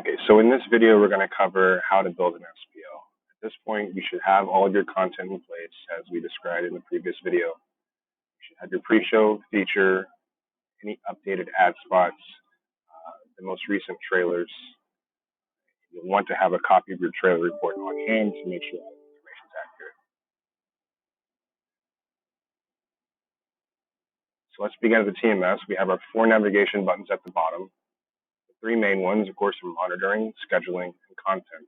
Okay, so in this video, we're going to cover how to build an SPL. At this point, you should have all of your content in place as we described in the previous video. You should have your pre-show feature, any updated ad spots, the most recent trailers. You'll want to have a copy of your trailer report on hand to make sure that information is accurate. So let's begin at the TMS. We have our 4 navigation buttons at the bottom. The 3 main ones, of course, are monitoring, scheduling, and content.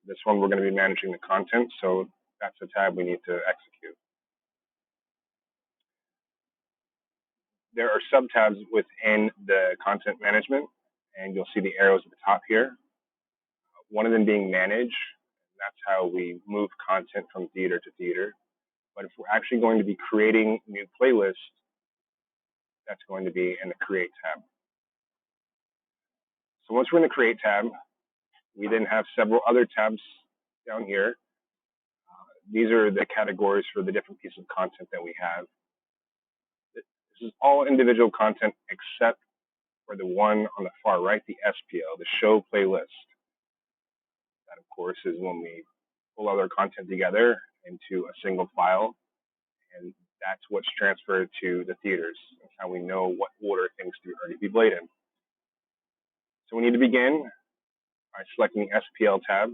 This one, we're going to be managing the content, so that's the tab we need to execute. There are sub-tabs within the content management, and you'll see the arrows at the top here. One of them being manage. That's how we move content from theater to theater. But if we're actually going to be creating new playlists, that's going to be in the create tab. So once we're in the create tab, we then have several other tabs down here. These are the categories for the different pieces of content that we have. This is all individual content except for the one on the far right, the SPL, the show playlist. That, of course, is when we pull all our content together into a single file, and that's what's transferred to the theaters. That's how we know what order things to already be played in. So we need to begin by selecting the SPL tab.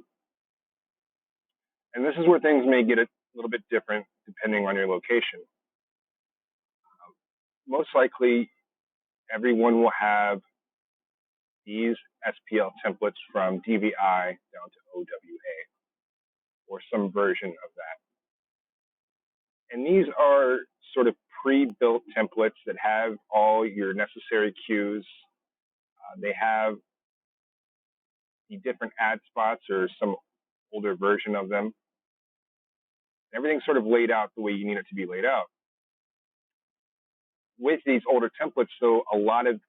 And this is where things may get a little bit different depending on your location. Most likely, everyone will have these SPL templates from DVI down to OWA, or some version of that. And these are sort of pre-built templates that have all your necessary cues. They have the different ad spots or some older version of them. Everything's sort of laid out the way you need it to be laid out. With these older templates, though, a lot of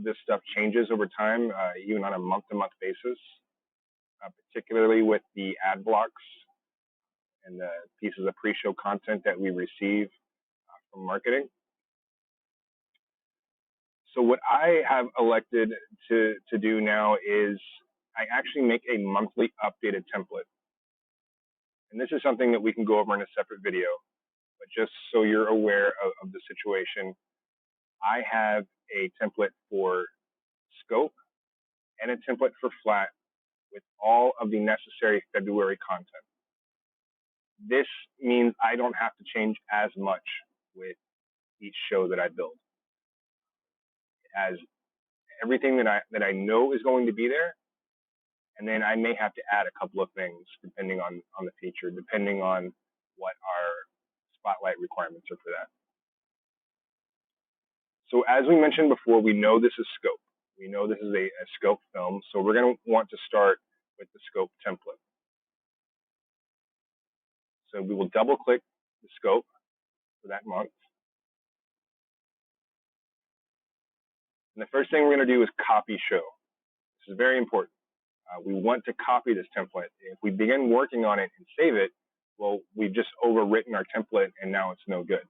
this stuff changes over time, even on a month-to-month basis, particularly with the ad blocks and the pieces of pre-show content that we receive from marketing. So what I have elected to do now is I actually make a monthly updated template. And this is something that we can go over in a separate video, but just so you're aware of the situation, I have a template for scope and a template for flat with all of the necessary February content. This means I don't have to change as much with each show that I build. It has everything that I know is going to be there, and then I may have to add a couple of things depending on the feature, depending on what our spotlight requirements are for that. So as we mentioned before, we know this is scope. We know this is a scope film, so we're going to want to start with the scope template. So we will double click the scope for that month. And the first thing we're going to do is copy show. This is very important. We want to copy this template. If we begin working on it and save it, well, we've just overwritten our template and now it's no good.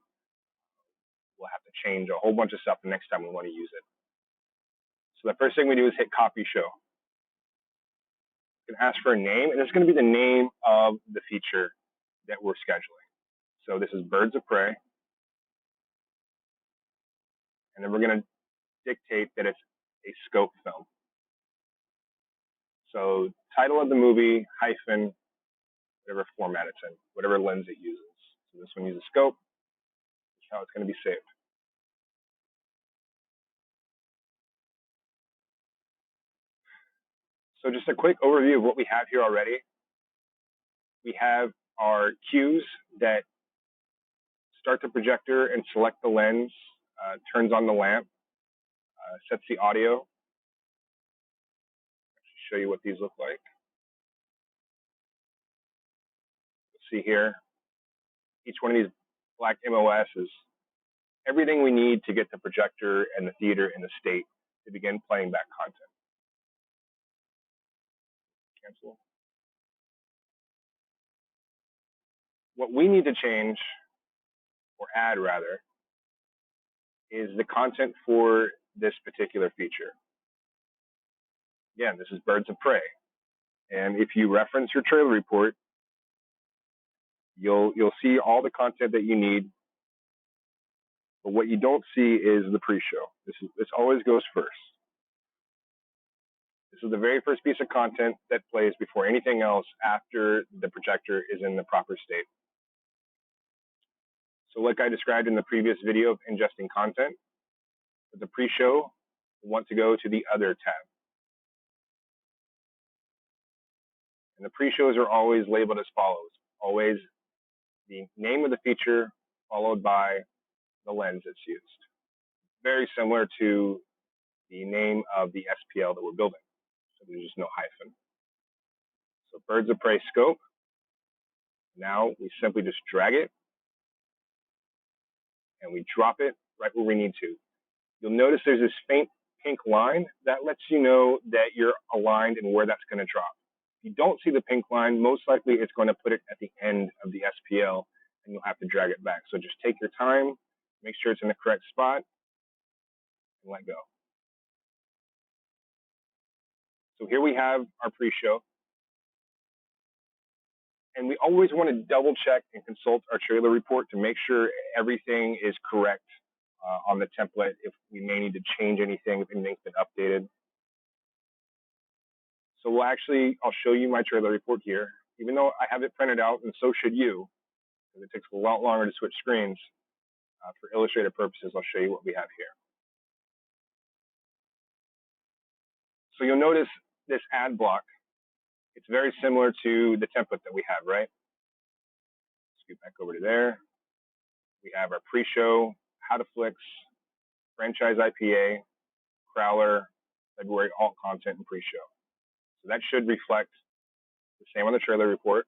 We'll have to change a whole bunch of stuff the next time we want to use it. So the first thing we do is hit copy show. You can ask for a name, and it's going to be the name of the feature that we're scheduling. So this is Birds of Prey. And then we're going to dictate that it's a scope film. So title of the movie, hyphen, whatever format it's in, whatever lens it uses. So this one uses scope. That's how it's going to be saved. So just a quick overview of what we have here already. We have our cues that start the projector and select the lens, turns on the lamp, sets the audio. I'll show you what these look like. You'll see here, each one of these black MOS is everything we need to get the projector and the theater in the state to begin playing back content. Cancel. What we need to change, or add rather, is the content for this particular feature. Again, this is Birds of Prey. And if you reference your trailer report, you'll see all the content that you need. But what you don't see is the pre-show. This always goes first. This is the very first piece of content that plays before anything else after the projector is in the proper state. So like I described in the previous video of ingesting content, with the pre-show, we want to go to the Other tab. And the pre-shows are always labeled as follows. Always the name of the feature followed by the lens that's used. Very similar to the name of the SPL that we're building. So there's just no hyphen. So Birds of Prey scope. Now we simply just drag it and we drop it right where we need to. You'll notice there's this faint pink line that lets you know that you're aligned and where that's going to drop. If you don't see the pink line, most likely it's going to put it at the end of the SPL and you'll have to drag it back. So just take your time, make sure it's in the correct spot, and let go. So here we have our pre-show. And we always want to double check and consult our trailer report to make sure everything is correct on the template, if we may need to change anything, if anything's been updated. So I'll show you my trailer report here. Even though I have it printed out, and so should you, because it takes a lot longer to switch screens. For illustrative purposes, I'll show you what we have here. So you'll notice this ad block. It's very similar to the template that we have, right? Scoot back over to there. We have our pre-show, how to flicks, franchise IPA, Crowler, February alt content, and pre-show. So that should reflect the same on the trailer report,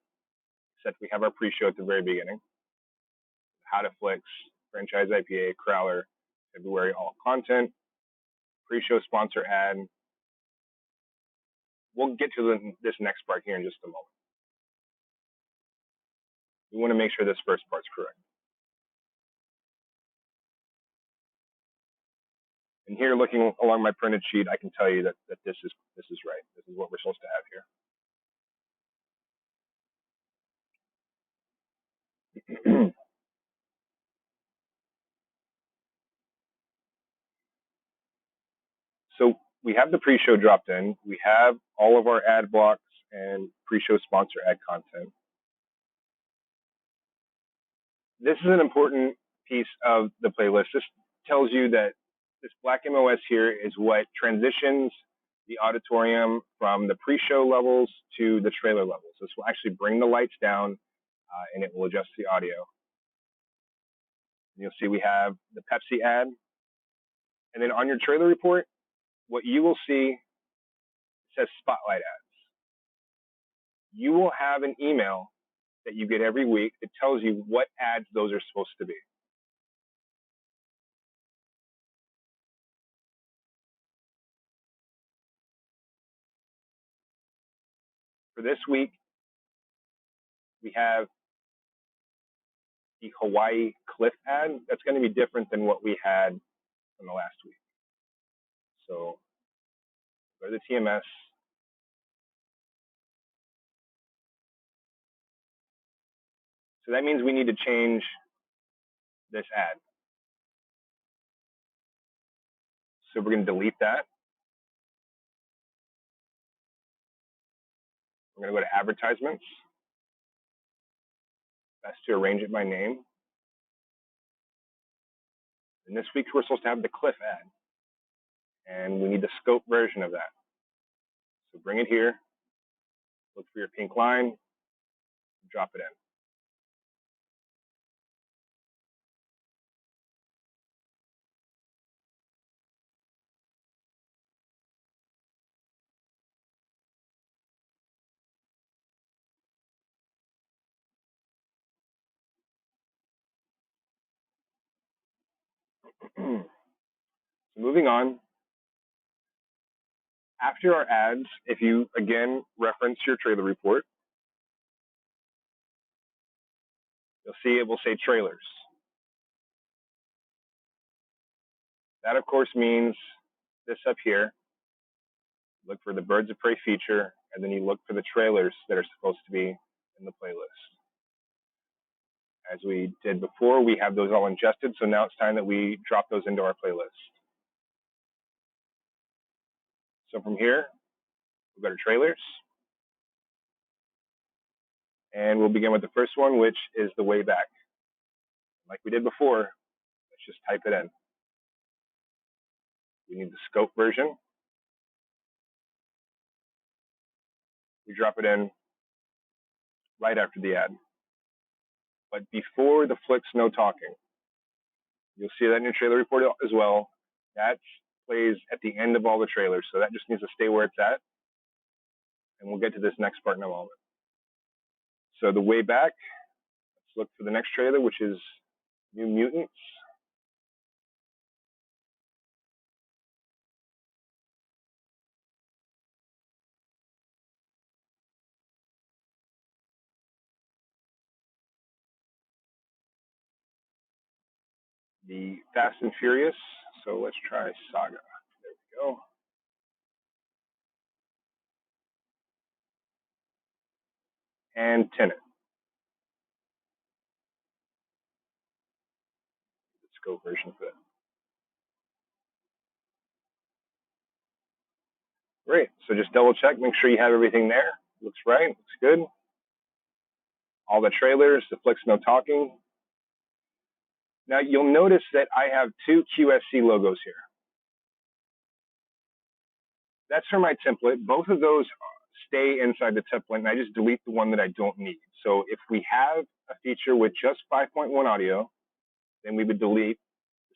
except we have our pre-show at the very beginning. How to flicks, franchise IPA, Crowler, February alt content, pre-show sponsor ad. We'll get to this next part here in just a moment. We want to make sure this first part's correct. And here, looking along my printed sheet, I can tell you that this is right. This is what we're supposed to have here. So we have the pre-show dropped in. We have all of our ad blocks and pre-show sponsor ad content. This is an important piece of the playlist. This tells you that this black MOS here is what transitions the auditorium from the pre-show levels to the trailer levels. This will actually bring the lights down and it will adjust the audio. And you'll see we have the Pepsi ad. And then on your trailer report, what you will see says Spotlight ads. You will have an email that you get every week that tells you what ads those are supposed to be. For this week, we have the Hawaii Cliff ad. That's going to be different than what we had from the last week. So go to the TMS. So that means we need to change this ad. So we're going to delete that. We're going to go to advertisements. Best to arrange it by name. And this week, we're supposed to have the Cliff ad. And we need the scope version of that. So bring it here. Look for your pink line. Drop it in. So moving on. After our ads, if you, again, reference your trailer report, you'll see it will say trailers. That, of course, means this up here. look for the Birds of Prey feature, and then you look for the trailers that are supposed to be in the playlist. As we did before, we have those all ingested, so now it's time that we drop those into our playlist. So from here, we'll go to trailers, and we'll begin with the first one, which is The Way Back. Like we did before, let's just type it in. We need the scope version. We drop it in right after the ad. But before the flicks no talking, you'll see that in your trailer report as well. That plays at the end of all the trailers, so that just needs to stay where it's at. And we'll get to this next part in a moment. So The Way Back, let's look for the next trailer, which is New Mutants. The Fast and Furious, so let's try Saga. There we go. And Tenet. Let's go version for that. Great. So just double check, make sure you have everything there. Looks right, looks good. All the trailers, the flicks no talking. Now you'll notice that I have two QSC logos here. That's for my template. Both of those stay inside the template, and I just delete the one that I don't need. So if we have a feature with just 5.1 audio, then we would delete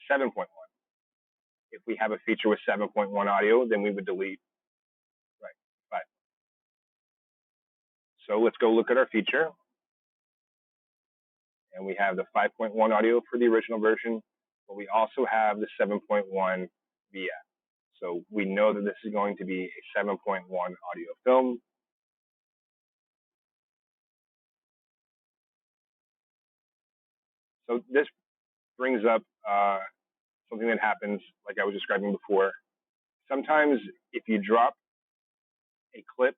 7.1. If we have a feature with 7.1 audio, then we would delete 5. So let's go look at our feature. And we have the 5.1 audio for the original version, but we also have the 7.1 VF. So we know that this is going to be a 7.1 audio film. So this brings up something that happens, like I was describing before. Sometimes if you drop a clip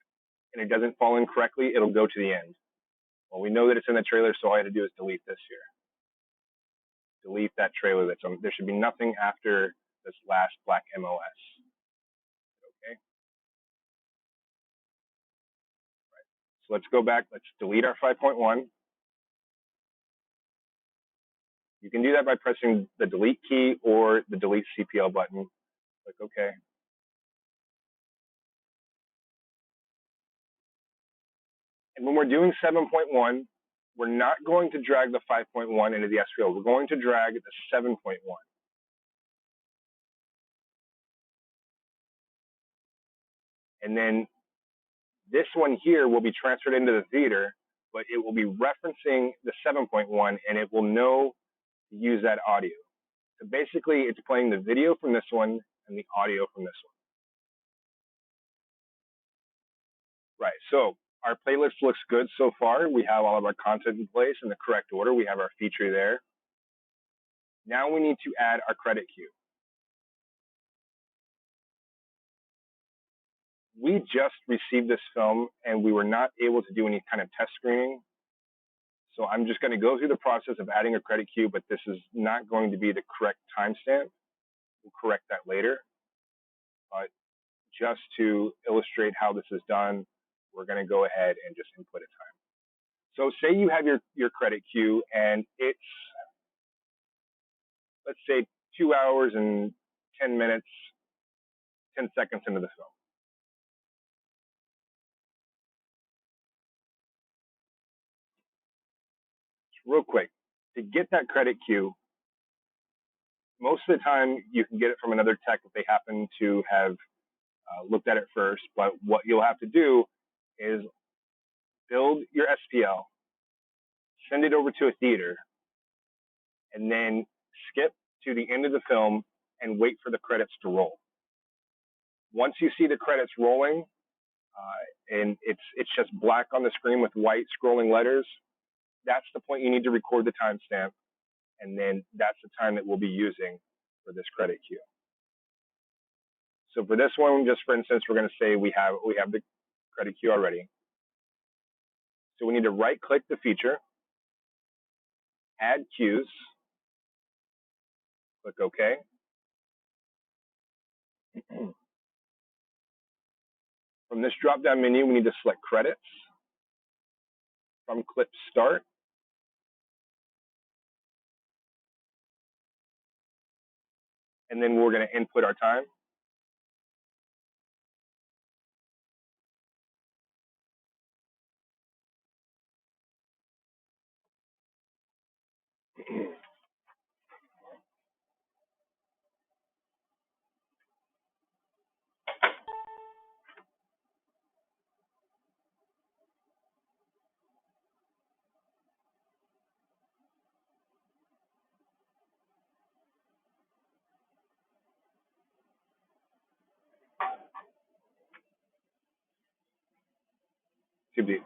and it doesn't fall in correctly, it'll go to the end. Well, we know that it's in the trailer, so all I had to do is delete this here. Delete that trailer that's on. There should be nothing after this last black MOS. Okay. Right. So let's go back. Let's delete our 5.1. You can do that by pressing the delete key or the delete SPL button. Click OK. And when we're doing 7.1, we're not going to drag the 5.1 into the SPL. We're going to drag the 7.1. And then this one here will be transferred into the theater, but it will be referencing the 7.1, and it will know to use that audio. So basically, it's playing the video from this one and the audio from this one. Right. So our playlist looks good so far. We have all of our content in place in the correct order. We have our feature there. Now we need to add our credit cue. We just received this film, and we were not able to do any kind of test screening. So I'm just going to go through the process of adding a credit cue, but this is not going to be the correct timestamp. We'll correct that later. But just to illustrate how this is done, we're going to go ahead and just input a time. So say you have your credit cue, and it's, let's say, 2 hours and 10 minutes, 10 seconds into the film. Real quick, to get that credit cue, most of the time you can get it from another tech if they happen to have looked at it first. But what you'll have to do is build your SPL, send it over to a theater, and then skip to the end of the film and wait for the credits to roll. Once you see the credits rolling, and it's just black on the screen with white scrolling letters, that's the point you need to record the timestamp, and then that's the time that we'll be using for this credit cue. So for this one, just for instance, we're going to say we have the credit queue already. So we need to right click the feature, add queues, click OK. From this drop down menu, we need to select credits from clip start. And then we're going to input our time.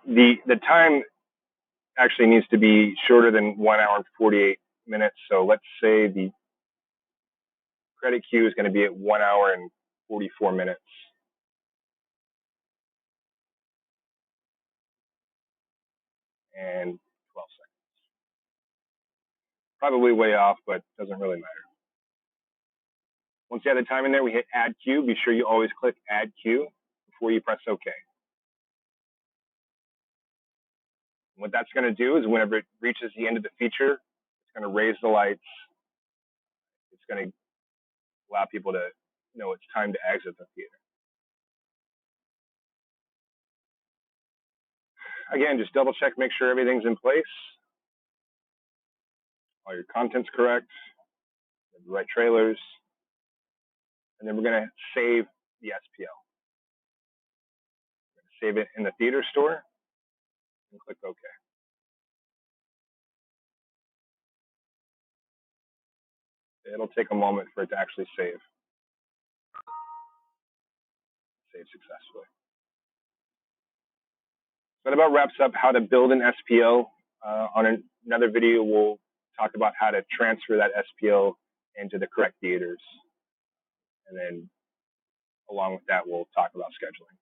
The time actually needs to be shorter than 1 hour and 48 minutes. So let's say the credit queue is going to be at 1 hour and 44 minutes. And 12 seconds. Probably way off, but doesn't really matter. Once you have the time in there, we hit add queue. Be sure you always click add queue before you press OK. What that's going to do is whenever it reaches the end of the feature, it's going to raise the lights. It's going to allow people to know it's time to exit the theater. Again, just double check, make sure everything's in place. All your content's correct. The right trailers. And then we're going to save the SPL. Save it in the theater store and click OK. It'll take a moment for it to actually save. Save successfully. So that about wraps up how to build an SPL. On another video, we'll talk about how to transfer that SPL into the correct theaters. And then along with that, we'll talk about scheduling.